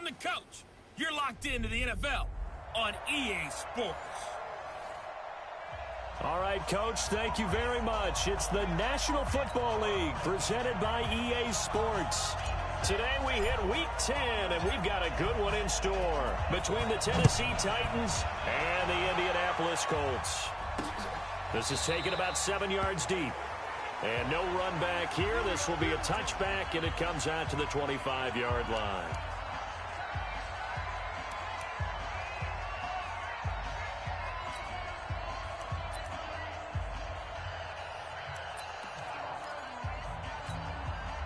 I'm the coach. You're locked into the NFL on EA Sports. All right, Coach, thank you very much. It's the National Football League presented by EA Sports. Today we hit Week 10, and we've got a good one in store between the Tennessee Titans and the Indianapolis Colts. This is taken about 7 yards deep. And no run back here. This will be a touchback, and it comes out to the 25-yard line.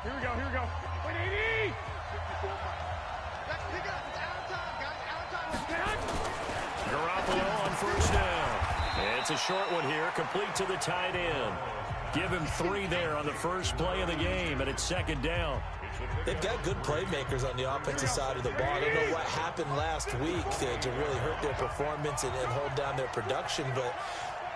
Here we go, here we go. 180! Garoppolo on first down. It's a short one here, complete to the tight end. Give him 3 there on the first play of the game, and it's second down. They've got good playmakers on the offensive side of the ball. I don't know what happened last week to really hurt their performance and hold down their production, but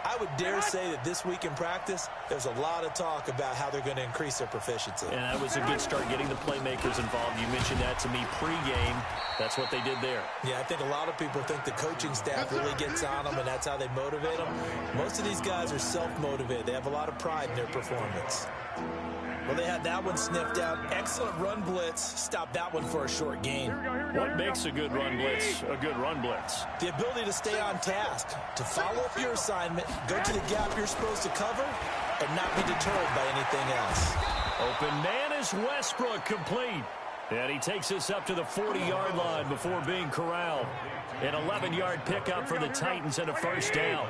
I would dare say that this week in practice, there's a lot of talk about how they're going to increase their proficiency. And that was a good start, getting the playmakers involved. You mentioned that to me pregame. That's what they did there. Yeah, I think a lot of people think the coaching staff really gets on them, and that's how they motivate them. Most of these guys are self-motivated. They have a lot of pride in their performance. Well, they had that one sniffed out. Excellent run blitz. Stopped that one for a short gain. What makes a good run blitz a good run blitz? The ability to stay on task, to follow up your assignment, go to the gap you're supposed to cover, and not be deterred by anything else. Open man is Westbrook, complete. And he takes us up to the 40-yard line before being corralled. An 11-yard pickup for the Titans and a first down.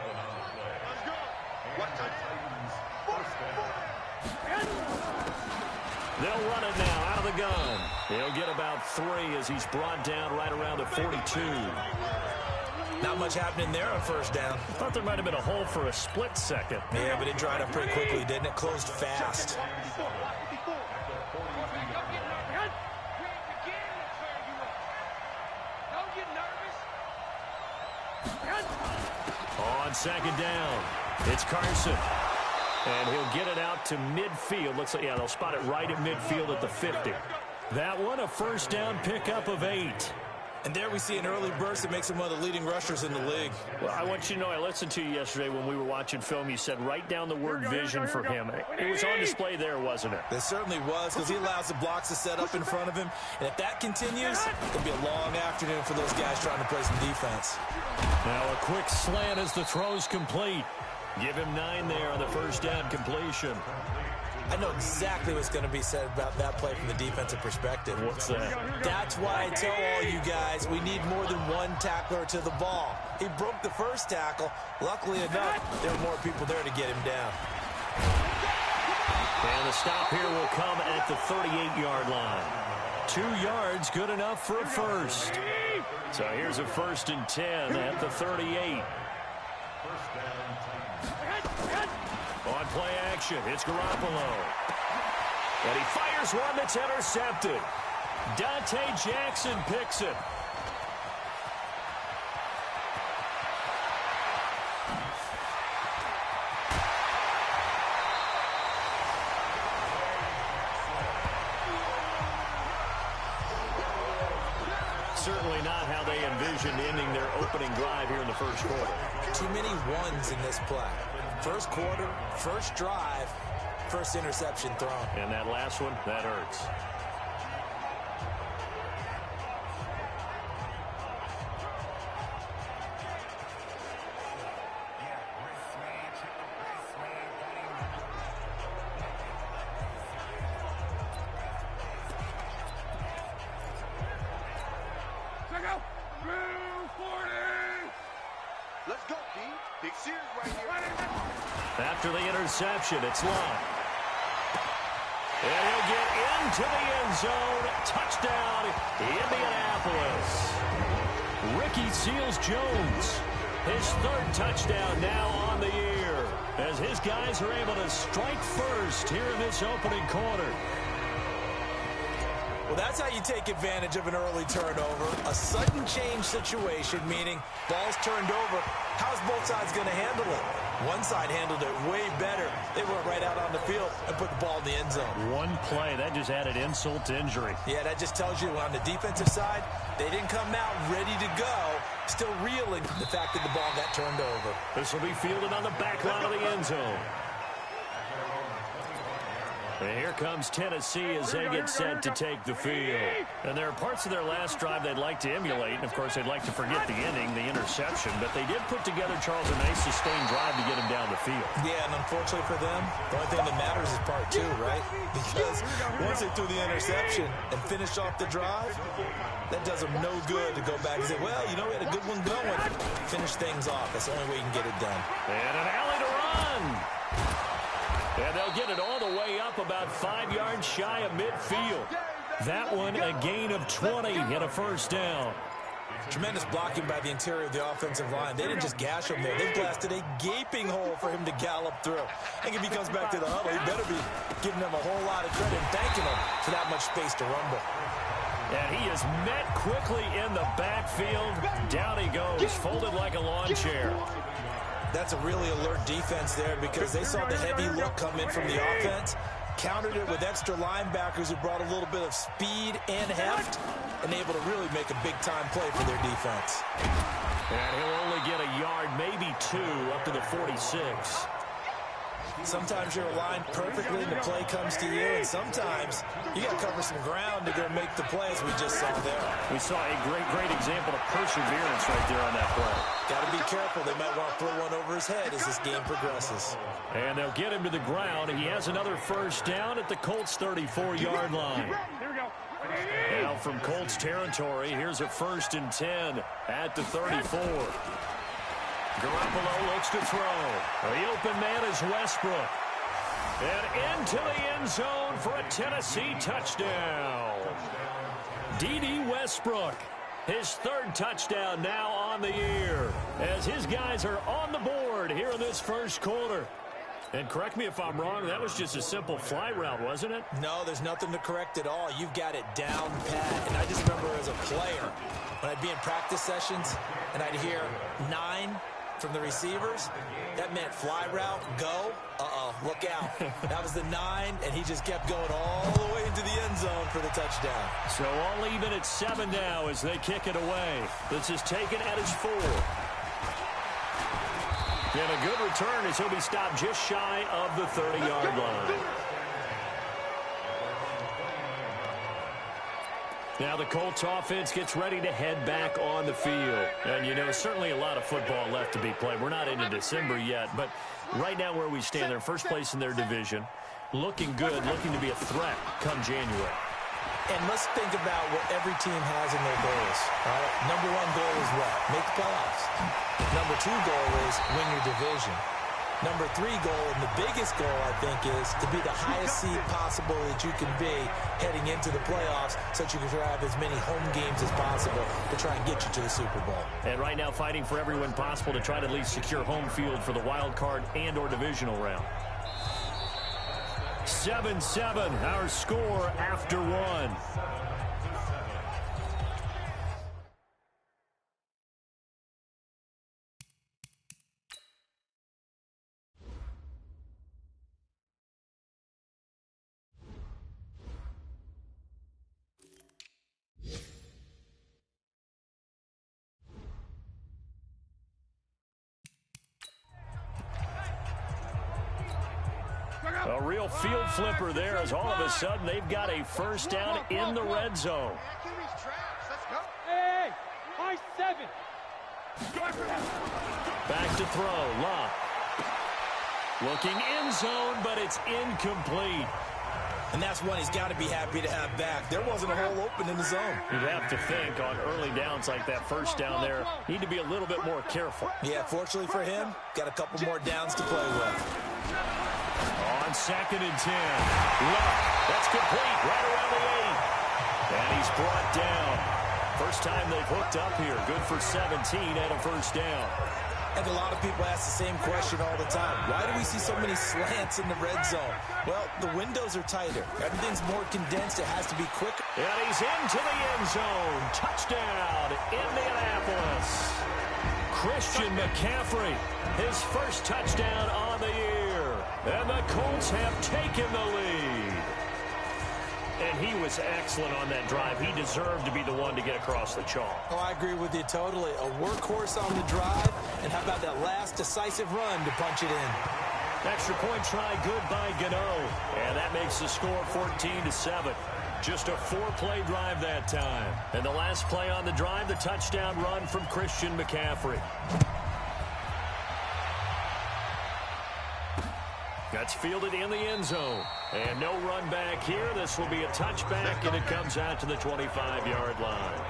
They'll run it now out of the gun. He'll get about 3 as he's brought down right around the 42. Not much happening there on first down. I thought there might have been a hole for a split second. Yeah, but it dried up pretty quickly, didn't it? Closed fast. On second down, it's Carson. And he'll get it out to midfield. Looks like, yeah, they'll spot it right at midfield at the 50. That one, a first down pickup of 8. And there we see an early burst that makes him one of the leading rushers in the league. Well, I want you to know, I listened to you yesterday when we were watching film. You said write down the word vision for him. It was on display there, wasn't it? It certainly was, because he allows the blocks to set up in front of him. And if that continues, it'll be a long afternoon for those guys trying to play some defense. Now a quick slant as the throw's complete. Give him 9 there on the first down completion. I know exactly what's going to be said about that play from the defensive perspective. What's that? That's why I tell all you guys we need more than one tackler to the ball. He broke the first tackle. Luckily enough, there were more people there to get him down. And the stop here will come at the 38-yard line. 2 yards, good enough for a first. So here's a 1st and 10 at the 38. On play action, it's Garoppolo. And he fires one that's intercepted. Dante Jackson picks it. Certainly not how they envisioned ending their opening drive here in the first quarter. Too many ones in this play. First quarter, first drive, first interception thrown. And that last one, that hurts. Let's go, D. Big Sears right here. After the interception, it's Long. And he'll get into the end zone. Touchdown, Indianapolis. Ricky Seals-Jones, his 3rd touchdown now on the year, as his guys are able to strike first here in this opening quarter. Well, that's how you take advantage of an early turnover. A sudden change situation, meaning ball's turned over. How's both sides going to handle it? One side handled it way better. They went right out on the field and put the ball in the end zone. One play, that just added insult to injury. Yeah, that just tells you on the defensive side, they didn't come out ready to go, still reeling from the fact that the ball got turned over. This will be fielded on the back line of the end zone. And here comes Tennessee as they get set to take the field. And there are parts of their last drive they'd like to emulate. And, of course, they'd like to forget the ending, the interception. But they did put together, Charles, a nice sustained drive to get him down the field. Yeah, and unfortunately for them, the only thing that matters is part two, right? Because once they threw the interception and finished off the drive, that does them no good to go back and say, well, you know, we had a good one going. Finish things off. That's the only way you can get it done. And an alley to run. And they'll get it all the way up about 5 yards shy of midfield. That one a gain of 20 and a first down. Tremendous blocking by the interior of the offensive line. They didn't just gash him there. They blasted a gaping hole for him to gallop through. I think if he comes back to the huddle, he better be giving them a whole lot of credit and thanking them for that much space to rumble. And he is met quickly in the backfield. Down he goes, folded like a lawn chair. That's a really alert defense there because they saw the heavy look come in from the offense, countered it with extra linebackers who brought a little bit of speed and heft, and able to really make a big-time play for their defense. And he'll only get a yard, maybe two, up to the 46. Sometimes you're aligned perfectly and the play comes to you, and sometimes you got to cover some ground to go make the plays we just saw there. We saw a great example of perseverance right there on that play. Got to be careful. They might want to throw one over his head as this game progresses. And they'll get him to the ground. He has another first down at the Colts' 34-yard line. Now from Colts territory, here's a 1st and 10 at the 34. Garoppolo looks to throw. The open man is Westbrook. And into the end zone for a Tennessee touchdown. D.D. Westbrook, his 3rd touchdown now on the year, as his guys are on the board here in this first quarter. And correct me if I'm wrong, that was just a simple fly route, wasn't it? No, there's nothing to correct at all. You've got it down pat. And I just remember as a player, when I'd be in practice sessions and I'd hear 9 from the receivers, that meant fly route, go, look out. That was the 9, and he just kept going all the way into the end zone for the touchdown. So all even at 7 now as they kick it away. This is taken at his 4. And a good return as he'll be stopped just shy of the 30-yard line. Now the Colts offense gets ready to head back on the field. And, you know, certainly a lot of football left to be played. We're not into December yet, but right now where we stand, they're first place in their division. Looking good, looking to be a threat come January. And let's think about what every team has in their goals. All right? Number 1 goal is what? Make the playoffs. Number 2 goal is win your division. Number 3 goal, and the biggest goal, I think, is to be the highest seed possible that you can be heading into the playoffs so that you can have as many home games as possible to try and get you to the Super Bowl. And right now fighting for every win possible to try to at least secure home field for the wild card and or divisional round. 7-7, our score after 1. A real field flipper there as all of a sudden they've got a first down in the red zone. Hey, high 7. Back to throw, Locke. Looking end zone, but it's incomplete. And that's one he's got to be happy to have back. There wasn't a hole open in the zone. You'd have to think on early downs like that first down there, need to be a little bit more careful. Yeah, fortunately for him, got a couple more downs to play with. On 2nd and 10. Luck. That's complete right around the 8. And he's brought down. First time they've hooked up here. Good for 17 and a first down. And a lot of people ask the same question all the time. Why do we see so many slants in the red zone? Well, the windows are tighter. Everything's more condensed. It has to be quicker. And he's into the end zone. Touchdown, Indianapolis. Christian McCaffrey, his first touchdown on the year. And the Colts have taken the lead. And he was excellent on that drive. He deserved to be the one to get across the chalk. Oh, I agree with you totally. A workhorse on the drive. And how about that last decisive run to punch it in? Extra point try, good by Gano. And that makes the score 14-7. Just a 4-play drive that time. And the last play on the drive, the touchdown run from Christian McCaffrey. That's fielded in the end zone. And no run back here. This will be a touchback, and it comes out to the 25-yard line.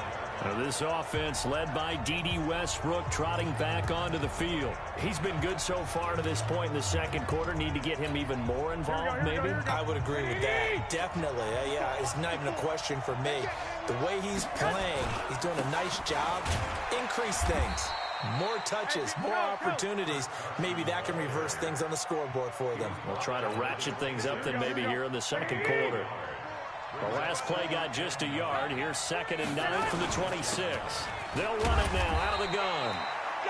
Now this offense led by D.D. Westbrook trotting back onto the field. He's been good so far to this point in the second quarter. Need to get him even more involved, maybe? I would agree with that. Definitely. Yeah, it's not even a question for me. The way he's playing, he's doing a nice job. Increase things. More touches, more opportunities. Maybe that can reverse things on the scoreboard for them. We'll try to ratchet things up then maybe here in the second quarter. The last play got just a yard. Here's 2nd and 9 from the 26. They'll run it now out of the gun.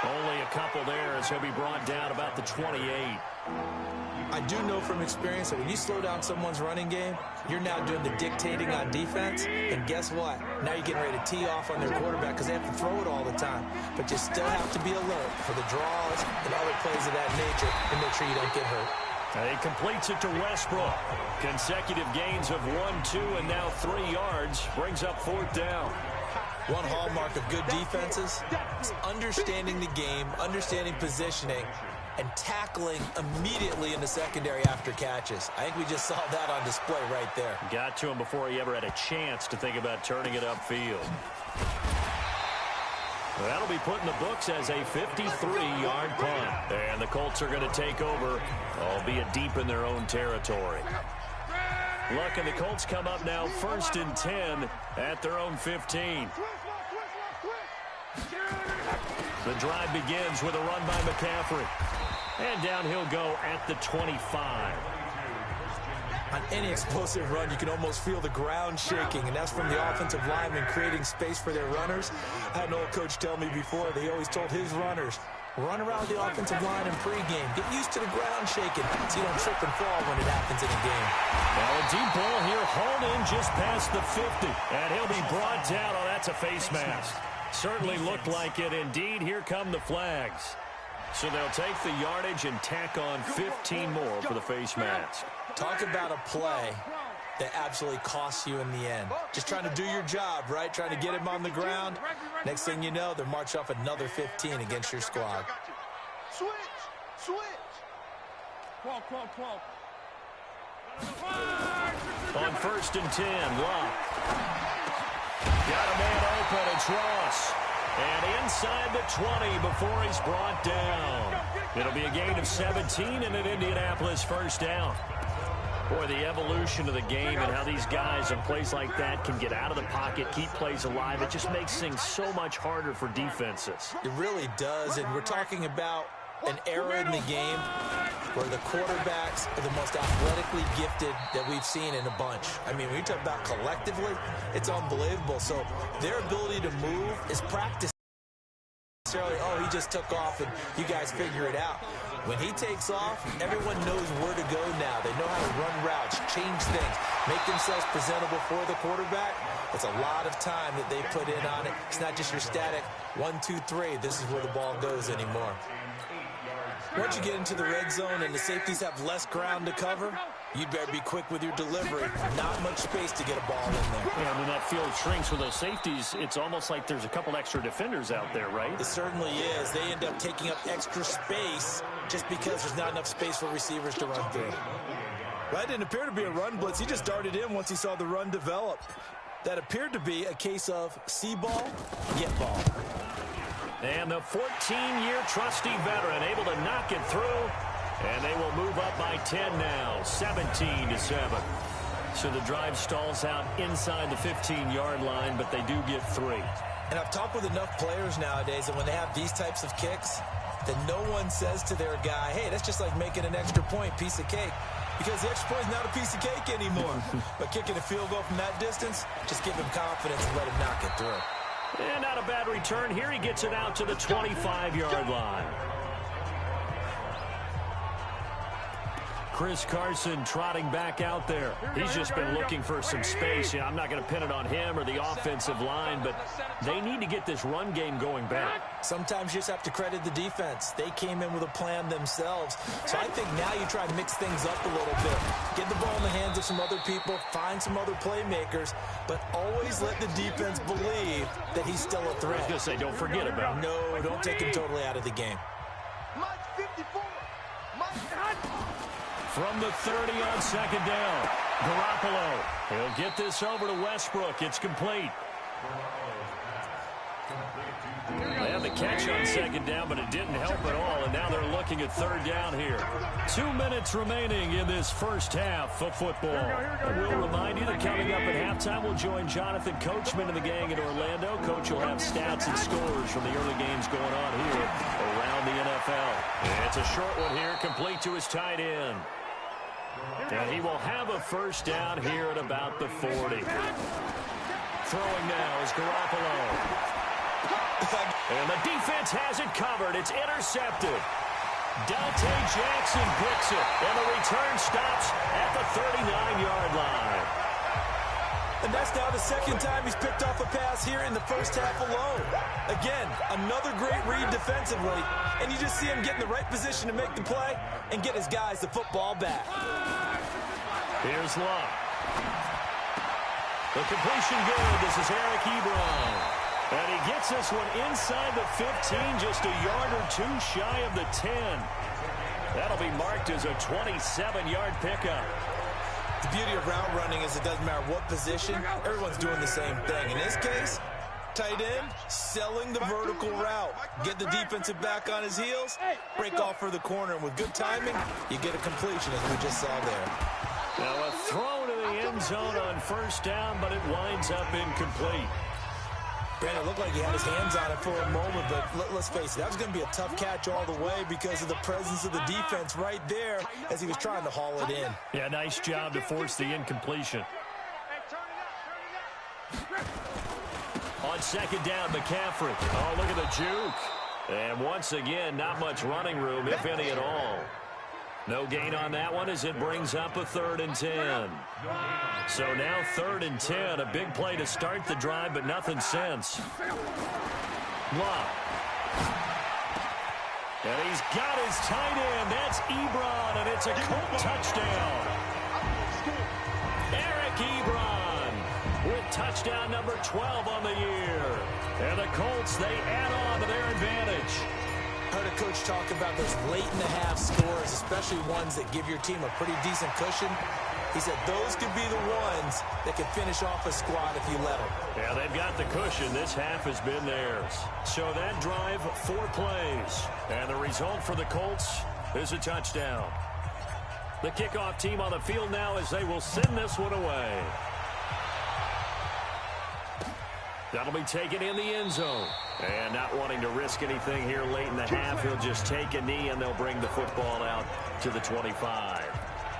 Only a couple there as he'll be brought down about the 28. I do know from experience that when you slow down someone's running game, you're now doing the dictating on defense. And guess what? Now you're getting ready to tee off on their quarterback because they have to throw it all the time. But you still have to be alert for the draws and other plays of that nature and make sure you don't get hurt. And he completes it to Westbrook. Consecutive gains of 1, 2, and now 3 yards. Brings up 4th down. One hallmark of good defenses is understanding the game, understanding positioning, and tackling immediately in the secondary after catches. I think we just saw that on display right there. Got to him before he ever had a chance to think about turning it upfield. Well, that'll be put in the books as a 53-yard punt. And the Colts are going to take over, albeit deep in their own territory. Look, and the Colts come up now 1st and 10 at their own 15. The drive begins with a run by McCaffrey. And down he'll go at the 25. On any explosive run, you can almost feel the ground shaking, and that's from the offensive linemen creating space for their runners. I had an old coach tell me before, they always told his runners, run around the offensive line in pregame. Get used to the ground shaking so you don't trip and fall when it happens in a game. Now a deep ball here, hauled in just past the 50. And he'll be brought down. Oh, that's a face mask. Certainly looked like it. Indeed, here come the flags. So they'll take the yardage and tack on 15 more for the face mask. Talk about a play that absolutely costs you in the end. Just trying to do your job, right? Trying to get him on the ground. Next thing you know, they're marching off another 15 against your squad. Switch. 12. On 1st and 10, Locke. Got a man open, it's Ross. And inside the 20 before he's brought down. It'll be a gain of 17 and an Indianapolis first down. Boy, the evolution of the game and how these guys in plays like that can get out of the pocket, keep plays alive, it just makes things so much harder for defenses. It really does, and we're talking about an era in the game where the quarterbacks are the most athletically gifted that we've seen in a bunch. I mean, when you talk about collectively, it's unbelievable. So their ability to move is practice. Oh, he just took off and you guys figure it out. When he takes off, everyone knows where to go now. They know how to run routes, change things, make themselves presentable for the quarterback. It's a lot of time that they put in on it. It's not just your static 1, 2, 3. This is where the ball goes anymore. Once you get into the red zone and the safeties have less ground to cover, you'd better be quick with your delivery. Not much space to get a ball in there. Yeah, and when that field shrinks with those safeties, it's almost like there's a couple extra defenders out there, right? It certainly is. They end up taking up extra space just because there's not enough space for receivers to run through. Well, that didn't appear to be a run blitz. He just darted in once he saw the run develop. That appeared to be a case of see ball, get ball. And the 14-year trusty veteran able to knock it through. And they will move up by 10 now, 17-7. So the drive stalls out inside the 15-yard line, but they do get 3. And I've talked with enough players nowadays that when they have these types of kicks, that no one says to their guy, hey, that's just like making an extra point, piece of cake. Because the extra point is not a piece of cake anymore. But kicking a field goal from that distance, just give him confidence and let him knock it through. And not a bad return here. He gets it out to the 25-yard line. Chris Carson trotting back out there. He's just been looking for some space. Yeah, I'm not going to pin it on him or the offensive line, but they need to get this run game going back. Sometimes you just have to credit the defense. They came in with a plan themselves. So I think now you try to mix things up a little bit. Get the ball in the hands of some other people, find some other playmakers, but always let the defense believe that he's still a threat. I was going to say, don't forget about him. No, don't take him totally out of the game. From the 30 on second down, Garoppolo. He'll get this over to Westbrook. It's complete. They had the catch on second down, but it didn't help at all, and now they're looking at third down here. 2 minutes remaining in this first half of football. We'll remind you that coming up at halftime, we'll join Jonathan Coachman and the gang in Orlando. Coach will have stats and scores from the early games going on here around the NFL. It's a short one here, complete to his tight end. And he will have a first down here at about the 40. Throwing now is Garoppolo. And the defense has it covered. It's intercepted. Dante Jackson picks it. And the return stops at the 39-yard line. And that's now the second time he's picked off a pass here in the first half alone. Again, another great read defensively. And you just see him get in the right position to make the play and get his guys the football back. Here's Luck. The completion good. This is Eric Ebron. And he gets this one inside the 15, just a yard or two shy of the 10. That'll be marked as a 27-yard pickup. The beauty of route running is it doesn't matter what position, everyone's doing the same thing. In this case, tight end, selling the vertical route. Get the defensive back on his heels, break off for the corner. And with good timing, you get a completion, as we just saw there. Now a throw to the end zone on first down, but it winds up incomplete. Brandon, it looked like he had his hands on it for a moment, but let's face it, that was going to be a tough catch all the way because of the presence of the defense right there as he was trying to haul it in. Yeah, nice job to force the incompletion. On second down, McCaffrey. Oh, look at the juke. And once again, not much running room, if any at all. No gain on that one as it brings up a 3rd and 10. So now 3rd and 10, a big play to start the drive, but nothing since. Luck. And he's got his tight end. That's Ebron, and it's a Colt touchdown. Eric Ebron with touchdown number 12 on the year. And the Colts, they add on to their advantage. I heard a coach talk about those late-in-the-half scores, especially ones that give your team a pretty decent cushion. He said those could be the ones that can finish off a squad if you let them. Yeah, they've got the cushion. This half has been theirs. So that drive, 4 plays. And the result for the Colts is a touchdown. The kickoff team on the field now as they will send this one away. That'll be taken in the end zone. And not wanting to risk anything here late in the half, he'll just take a knee and they'll bring the football out to the 25.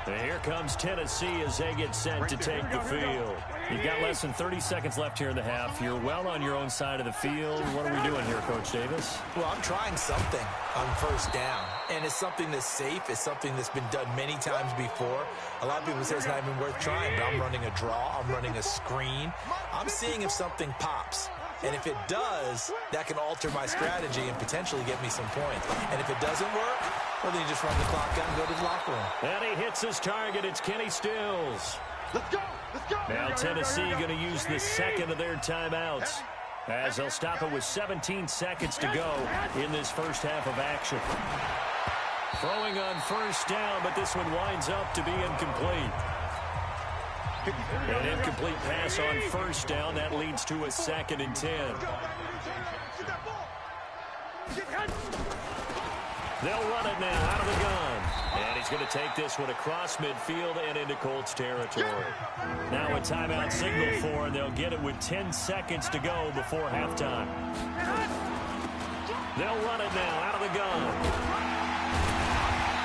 And here comes Tennessee as they get set to take the field. You've got less than 30 seconds left here in the half. You're well on your own side of the field. What are we doing here, Coach Davis? Well, I'm trying something on first down. And it's something that's safe. It's something that's been done many times before. A lot of people say it's not even worth trying, but I'm running a draw. I'm running a screen. I'm seeing if something pops. And if it does, that can alter my strategy and potentially get me some points. And if it doesn't work, well, then you just run the clock out and go to the locker room. And he hits his target. It's Kenny Stills. Let's go. Let's go. Now Tennessee going to use the second of their timeouts as they'll stop it with 17 seconds to go in this first half of action. Throwing on first down, but this one winds up to be incomplete. An incomplete pass on first down. That leads to a 2nd and 10. They'll run it now out of the gun. And he's going to take this one across midfield and into Colts territory. Now a timeout signal for, and they'll get it with 10 seconds to go before halftime. They'll run it now out of the gun.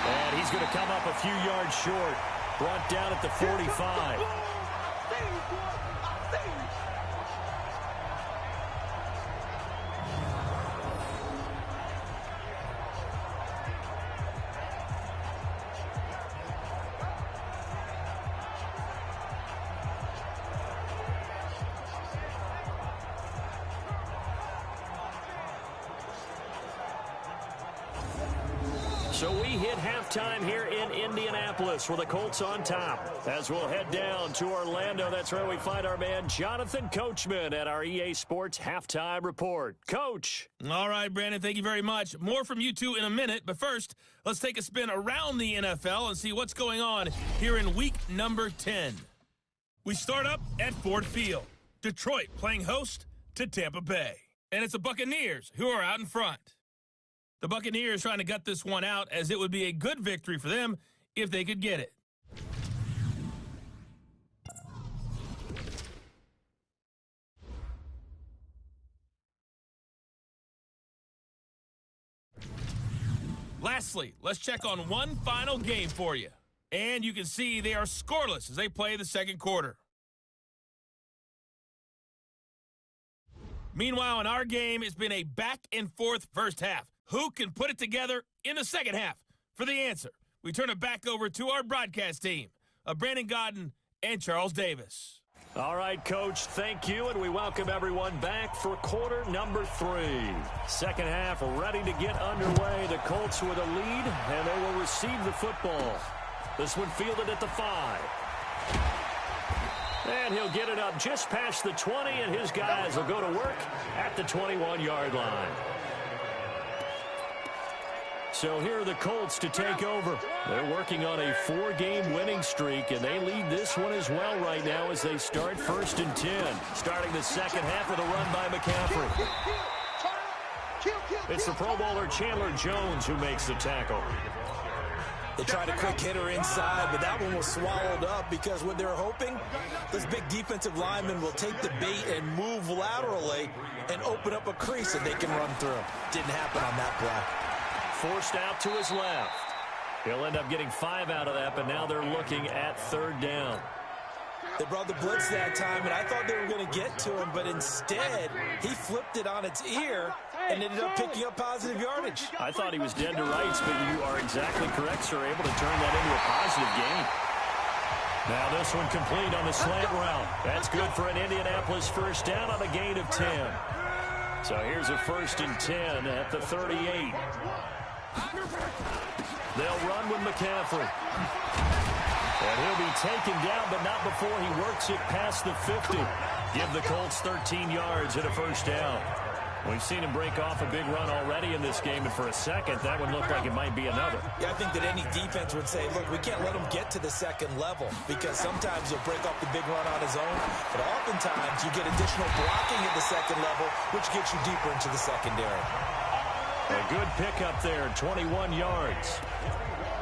And he's going to come up a few yards short. Brought down at the 45. So we hit halftime here in Indianapolis with the Colts on top. As we'll head down to Orlando, that's where we find our man Jonathan Coachman at our EA Sports Halftime Report. Coach. All right, Brandon, thank you very much. More from you two in a minute, but first, let's take a spin around the NFL and see what's going on here in week number 10. We start up at Ford Field. Detroit playing host to Tampa Bay. And it's the Buccaneers who are out in front. The Buccaneers trying to gut this one out, as it would be a good victory for them if they could get it. Lastly, let's check on one final game for you. And you can see they are scoreless as they play the second quarter. Meanwhile, in our game, it's been a back-and-forth first half. Who can put it together in the second half? For the answer, we turn it back over to our broadcast team of Brandon Godden and Charles Davis. All right, Coach, thank you, and we welcome everyone back for quarter number 3. Second half ready to get underway. The Colts with a lead, and they will receive the football. This one fielded at the 5. And he'll get it up just past the 20, and his guys will go to work at the 21-yard line. So here are the Colts to take over. They're working on a 4-game winning streak, and they lead this one as well right now as they start 1st and 10. Starting the second half with a run by McCaffrey. It's the Pro Bowler Chandler Jones who makes the tackle. They tried a quick hitter inside, but that one was swallowed up because what they're hoping, this big defensive lineman will take the bait and move laterally and open up a crease that they can run through. Didn't happen on that play. Forced out to his left. He'll end up getting 5 out of that, but now they're looking at 3rd down. They brought the blitz that time, and I thought they were going to get to him, but instead, he flipped it on its ear and ended up picking up positive yardage. I thought he was dead to rights, but you are exactly correct, sir. Able to turn that into a positive gain. Now this one complete on the slant route. That's good for an Indianapolis first down on a gain of 10. So here's a 1st and 10 at the 38. They'll run with McCaffrey. And he'll be taken down, but not before he works it past the 50. Give the Colts 13 yards and a first down. We've seen him break off a big run already in this game, and for a second, that would look like it might be another. Yeah, I think that any defense would say, look, we can't let him get to the second level, because sometimes he'll break off the big run on his own, but oftentimes you get additional blocking at the second level, which gets you deeper into the secondary. A good pickup there, 21 yards.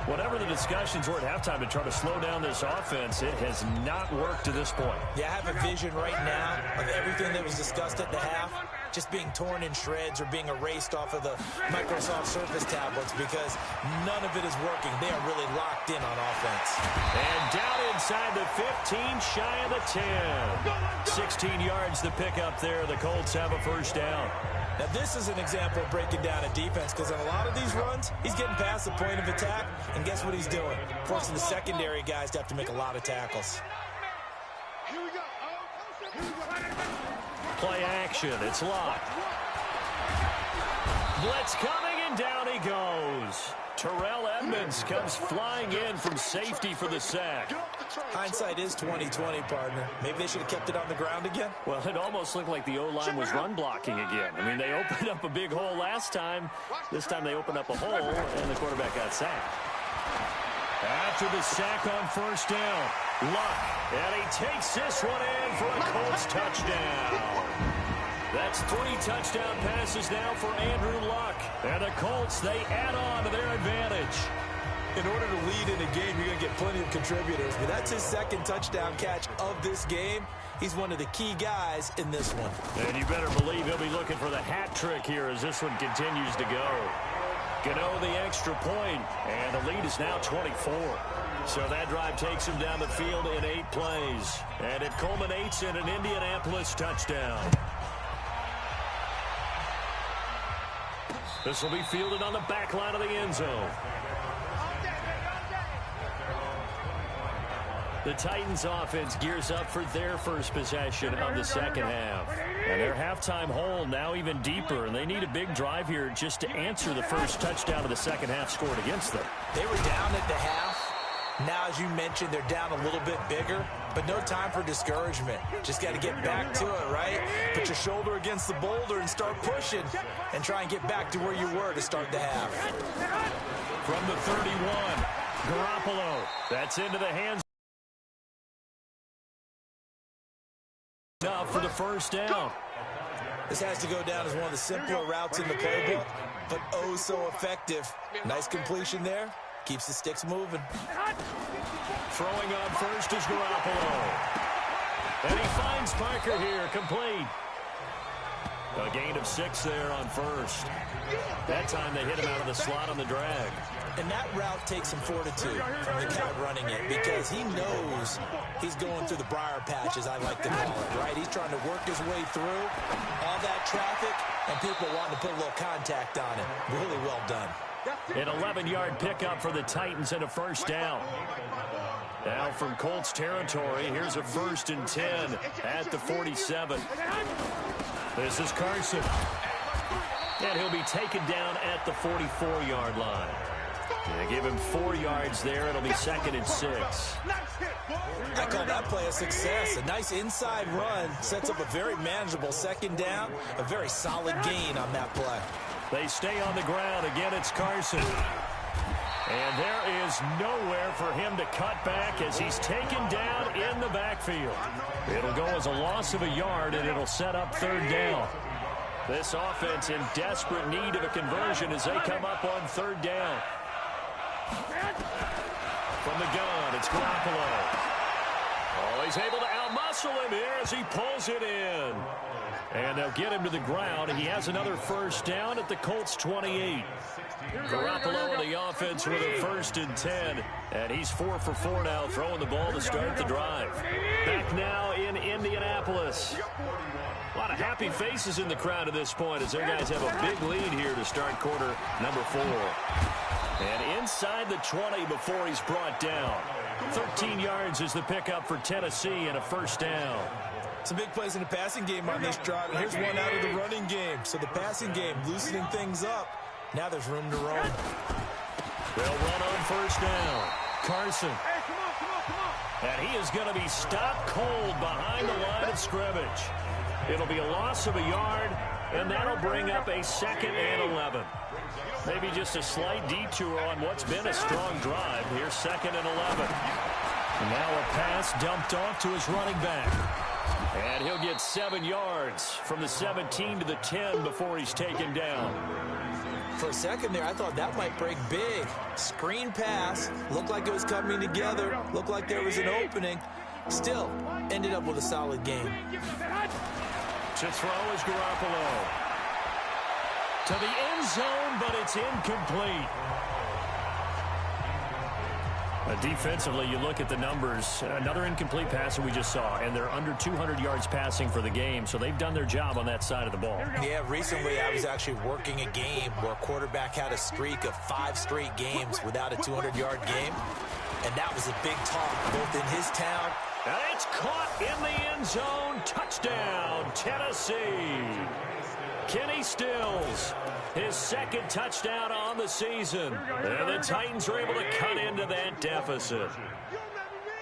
Whatever the discussions were at halftime to try to slow down this offense, it has not worked to this point. Yeah, I have a vision right now of everything that was discussed at the half just being torn in shreds or being erased off of the Microsoft Surface tablets because none of it is working. They are really locked in on offense. And down inside the 15, shy of the 10. 16 yards to pick up there. The Colts have a first down. Now, this is an example of breaking down a defense because on a lot of these runs, he's getting past the point of attack, and guess what he's doing? Forcing the secondary guys to have to make a lot of tackles. Here we go. Play action. It's locked. Blitz coming, and down he goes. Terrell Edmonds comes flying in from safety for the sack. Hindsight is 20/20, partner. Maybe they should have kept it on the ground again. Well, it almost looked like the O-line was run blocking again. I mean, they opened up a big hole last time. This time they opened up a hole, and the quarterback got sacked. After the sack on first down, Luck, and he takes this one in for a Colts touchdown. That's 3 touchdown passes now for Andrew Luck. And the Colts, they add on to their advantage. In order to lead in a game, you're going to get plenty of contributors. But that's his second touchdown catch of this game. He's one of the key guys in this one. And you better believe he'll be looking for the hat trick here as this one continues to go. Gano the extra point, and the lead is now 24. So that drive takes him down the field in 8 plays. And it culminates in an Indianapolis touchdown. This will be fielded on the back line of the end zone. The Titans offense gears up for their first possession of the second half. And their halftime hole now even deeper, and they need a big drive here just to answer the first touchdown of the second half scored against them. They were down at the half. Now, as you mentioned, they're down a little bit bigger, but no time for discouragement. Just got to get back to it, right? Put your shoulder against the boulder and start pushing and try and get back to where you were to start the half. From the 31, Garoppolo. That's into the hands. For the first down. This has to go down as one of the simpler routes in the playbook, but oh so effective. Nice completion there. Keeps the sticks moving. Throwing on first is Garoppolo. And he finds Parker here, complete. A gain of 6 there on first. That time they hit him out of the slot on the drag. And that route takes some fortitude from the guy running it because he knows he's going through the briar patch, as I like to call it, right? He's trying to work his way through all that traffic, and people want to put a little contact on it. Really well done. An 11-yard pickup for the Titans and a first down. Now from Colts territory, here's a 1st and 10 at the 47. This is Carson. And he'll be taken down at the 44-yard line. They give him 4 yards there. It'll be 2nd and 6. I call that play a success. A nice inside run sets up a very manageable 2nd down. A very solid gain on that play. They stay on the ground. Again, it's Carson. And there is nowhere for him to cut back as he's taken down in the backfield. It'll go as a loss of a yard, and it'll set up 3rd down. This offense in desperate need of a conversion as they come up on 3rd down. From the gun, it's Garoppolo. Oh, he's able to outmuscle him here as he pulls it in. And they'll get him to the ground. He has another first down at the Colts 28. Garoppolo in the offense with a 1st and 10. And he's 4 for 4 now, throwing the ball to start the drive. Back now in Indianapolis. A lot of happy faces in the crowd at this point as their guys have a big lead here to start quarter number 4. And inside the 20 before he's brought down. 13 yards is the pickup for Tennessee and a first down. Some big plays in the passing game on this drive. And here's one out of the running game. So the passing game loosening things up. Now there's room to roam. They'll run on first down. Carson. And he is going to be stopped cold behind the line of scrimmage. It'll be a loss of a yard, and that'll bring up a 2nd and 11. Maybe just a slight detour on what's been a strong drive. Here's 2nd and 11. And now a pass dumped off to his running back. And he'll get 7 yards from the 17 to the 10 before he's taken down. For a second there, I thought that might break big. Screen pass. Looked like it was coming together. Looked like there was an opening. Still, ended up with a solid game. To throw is Garoppolo. To the end zone, but it's incomplete. Defensively, you look at the numbers. Another incomplete pass that we just saw, and they're under 200 yards passing for the game, so they've done their job on that side of the ball. Yeah, recently I was actually working a game where a quarterback had a streak of 5 straight games without a 200-yard game, and that was a big talk both in his town. And it's caught in the end zone. Touchdown, Tennessee. Kenny Stills, his 2nd touchdown on the season. And the Titans are able to cut into that deficit.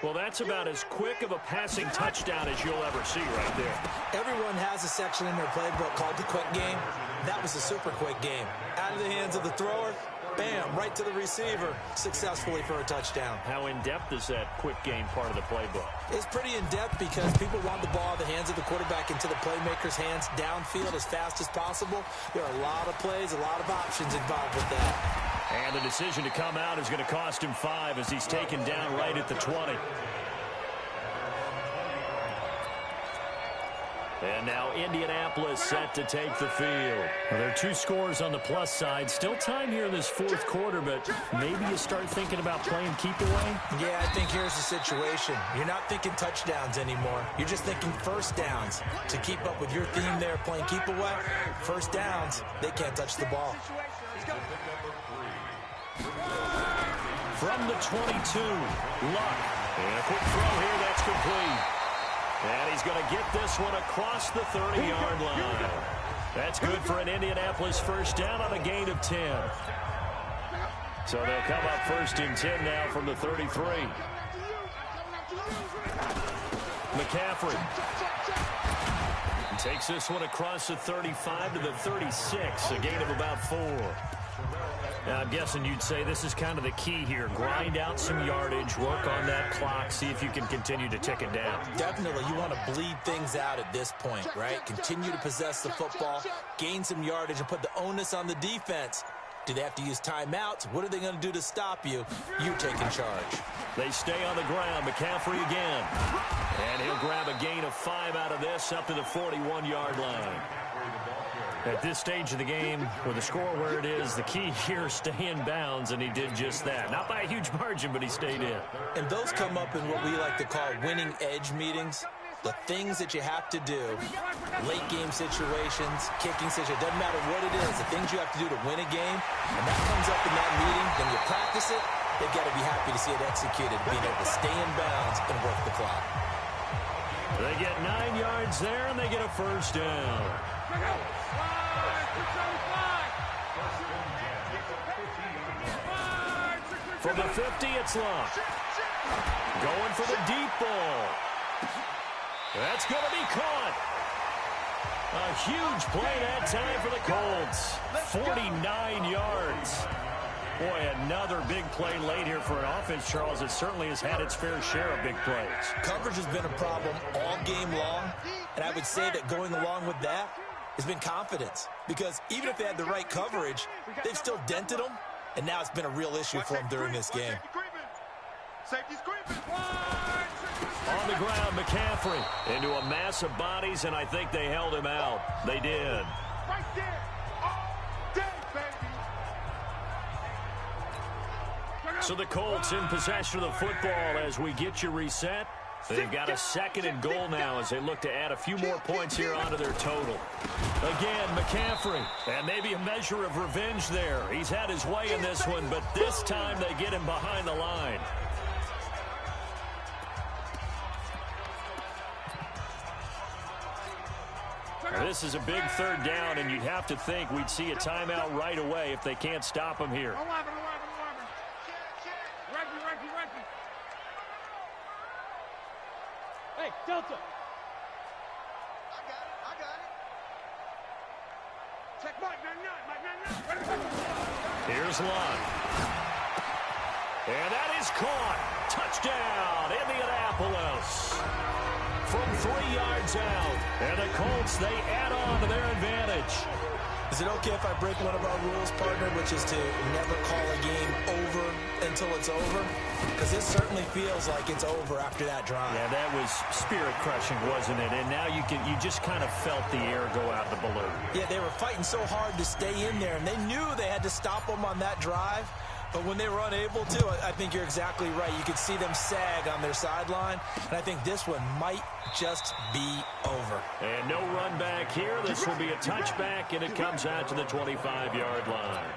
Well, that's about as quick of a passing touchdown as you'll ever see right there. Everyone has a section in their playbook called the quick game. That was a super quick game. Out of the hands of the thrower, bam, right to the receiver, successfully for a touchdown. How in-depth is that quick game part of the playbook? It's pretty in-depth because people want the ball in the hands of the quarterback into the playmaker's hands downfield as fast as possible. There are a lot of plays, a lot of options involved with that. And the decision to come out is going to cost him 5 as he's taken down right at the 20. And now Indianapolis set to take the field. Well, there are 2 scores on the plus side. Still time here in this fourth quarter, but maybe you start thinking about playing keep away? Yeah, I think here's the situation. You're not thinking touchdowns anymore. You're just thinking first downs. To keep up with your theme there, playing keep away, first downs, they can't touch the ball. From the 22, Luck. And a quick throw here, that's complete. And he's going to get this one across the 30-yard line. That's good for an Indianapolis first down on a gain of 10. So they'll come up first and 10 now from the 33. McCaffrey takes this one across the 35 to the 36, a gain of about 4. Now, I'm guessing you'd say this is kind of the key here. Grind out some yardage, work on that clock, see if you can continue to tick it down. Definitely. You want to bleed things out at this point, right? Continue to possess the football, gain some yardage, and put the onus on the defense. Do they have to use timeouts? What are they going to do to stop you? You taking charge. They stay on the ground. McCaffrey again. And he'll grab a gain of 5 out of this up to the 41-yard line. At this stage of the game, with the score where it is, the key here is stay in bounds, and he did just that. Not by a huge margin, but he stayed in. And those come up in what we like to call winning edge meetings. The things that you have to do, late game situations, kicking situations, doesn't matter what it is, the things you have to do to win a game, and that comes up in that meeting, then you practice it, they've got to be happy to see it executed, being able to stay in bounds and work the clock. They get 9 yards there, and they get a first down. From the 50, it's Luck. Going for the deep ball. That's going to be caught. A huge play that time for the Colts. 49 yards. Boy, another big play late here for an offense, Charles. It certainly has had its fair share of big plays. Coverage has been a problem all game long, and I would say that going along with that has been confidence. Because even if they had the right coverage, they've still dented them, and now it's been a real issue for them during this game. On the ground, McCaffrey into a mass of bodies, and I think they held him out. They did. Right there. All day, baby. So the Colts in possession of the football as we get you reset. They've got a 2nd and goal now as they look to add a few more points here onto their total. Again, McCaffrey, and maybe a measure of revenge there. He's had his way in this one, but this time they get him behind the line. This is a big 3rd down, and you'd have to think we'd see a timeout right away if they can't stop him here. 11. Reggie. Hey, Delta. I got it. Check Mike 99. Here's Luck. And that is caught. Touchdown, Indianapolis. From 3 yards out. And the Colts, they add on to their advantage. Is it okay if I break one of our rules, partner, which is to never call a game over until it's over? Because this certainly feels like it's over after that drive. Yeah, that was spirit-crushing, wasn't it? And now you just kind of felt the air go out of the balloon. Yeah, they were fighting so hard to stay in there, and they knew they had to stop them on that drive. But when they were unable to, I think you're exactly right. You could see them sag on their sideline, and I think this one might just be over. And no run back here. This will be a touchback, and it comes out to the 25-yard line.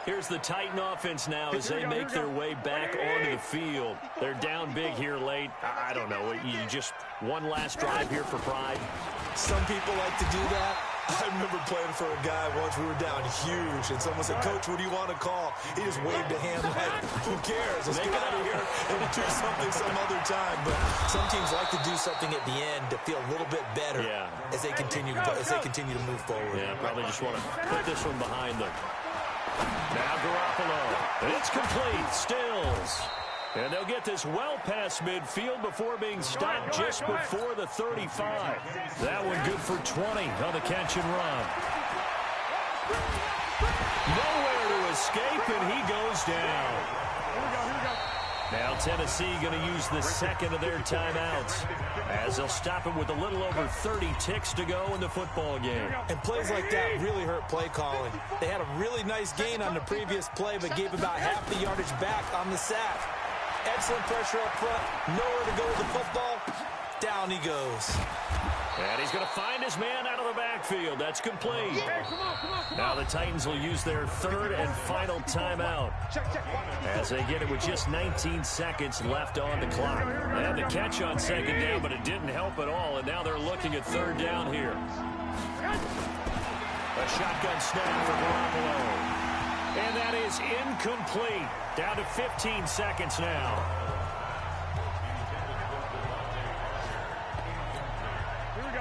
Here's the Titan offense now as they make their way back onto the field. They're down big here late. I don't know. You just one last drive here for pride. Some people like to do that. I remember playing for a guy once. We were down huge, and someone said, "Coach, what do you want to call?" He just waved a hand like, "Who cares? Let's get out of here and do something some other time." But some teams like to do something at the end to feel a little bit better as they continue to move forward. Yeah, probably just want to put this one behind them. Now Garoppolo. And it's complete. Stills. And they'll get this well past midfield before being stopped just before the 35. That one good for 20 on the catch and run. Nowhere to escape, and he goes down. Here we go. Now Tennessee going to use the second of their timeouts as they'll stop it with a little over 30 ticks to go in the football game. And plays like that really hurt play calling. They had a really nice gain on the previous play, but gave about half the yardage back on the sack. Excellent pressure up front. Nowhere to go with the football. Down he goes. And he's going to find his man out of the backfield. That's complete. Hey, come on. Now the Titans will use their third and final timeout Check. as they get it with just 19 seconds left on the clock. They had the catch on second down, but it didn't help at all, and now they're looking at third down here. A shotgun snap for Garoppolo. And that is incomplete. Down to 15 seconds now.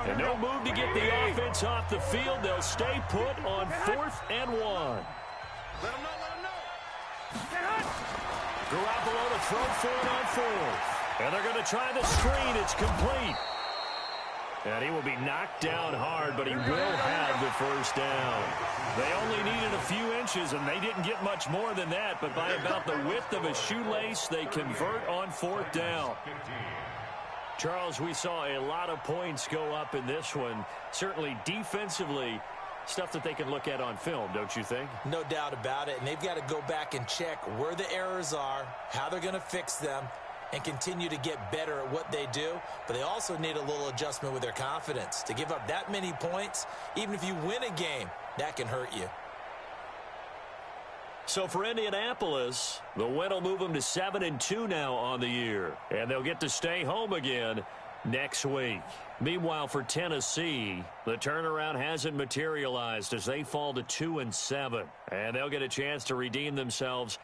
And no move to get the offense off the field. They'll stay put on 4th and 1. Let him know. Garoppolo to throw for it on 4th. And they're going to try the screen. It's complete. And he will be knocked down hard, but he will have the first down. They only needed a few inches, and they didn't get much more than that. But by about the width of a shoelace, they convert on 4th down. Charles, we saw a lot of points go up in this one. Certainly defensively, stuff that they can look at on film, don't you think? No doubt about it. And they've got to go back and check where the errors are, how they're going to fix them, and continue to get better at what they do. But they also need a little adjustment with their confidence. To give up that many points, even if you win a game, that can hurt you. So for Indianapolis, the win will move them to 7-2 now on the year. And they'll get to stay home again next week. Meanwhile, for Tennessee, the turnaround hasn't materialized as they fall to 2-7. And they'll get a chance to redeem themselves